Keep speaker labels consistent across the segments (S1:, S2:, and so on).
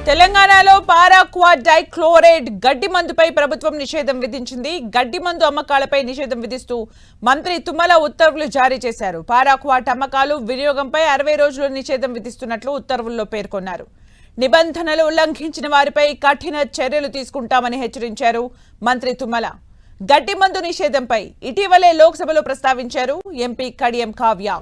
S1: తెలంగాణలో పారాక్వా డైక్లోరైడ్ గడ్డి మందుపై ప్రభుత్వం నిషేధం విధించింది. గడ్డి మందు అమ్మకాలపై నిషేధం విధిస్తూ మంత్రి తుమ్మల ఉత్తర్వులు జారీ చేశారు. పారాక్వాట్ అమ్మకాలు వినియోగంపై 60 రోజులు నిషేధం విధిస్తున్నట్లు ఉత్తర్వుల్లో పేర్కొన్నారు. నిబంధనలు ఉల్లంఘించిన వారిపై కఠిన చర్యలు తీసుకుంటామని హెచ్చరించారు మంత్రి తుమ్మల. గడ్డి మందు నిషేధంపై ఇటీవలే లోక్సభలో ప్రస్తావించారు ఎంపీ కడియం కావ్య.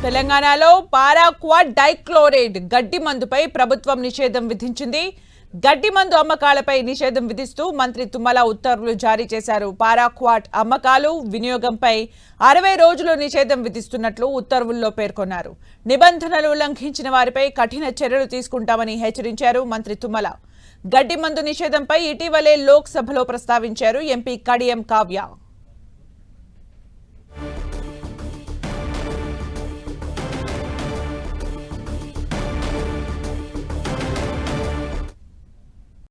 S1: తెలంగాణలో పారాక్వాట్ డైక్లోరైడ్ గడ్డి మందుపై ప్రభుత్వం నిషేధం విధించింది. గడ్డి మందు అమ్మకాలపై నిషేధం విధిస్తూ మంత్రి తుమ్మల ఉత్తర్వులు జారీ చేశారు. పారాక్వాట్ అమ్మకాలు వినియోగంపై 60 రోజులు నిషేధం విధిస్తున్నట్లు ఉత్తర్వుల్లో పేర్కొన్నారు. నిబంధనలు ఉల్లంఘించిన వారిపై కఠిన చర్యలు తీసుకుంటామని హెచ్చరించారు మంత్రి తుమ్మల. గడ్డి మందు నిషేధంపై ఇటీవలే లోక్సభలో ప్రస్తావించారు ఎంపీ కడియం కావ్య.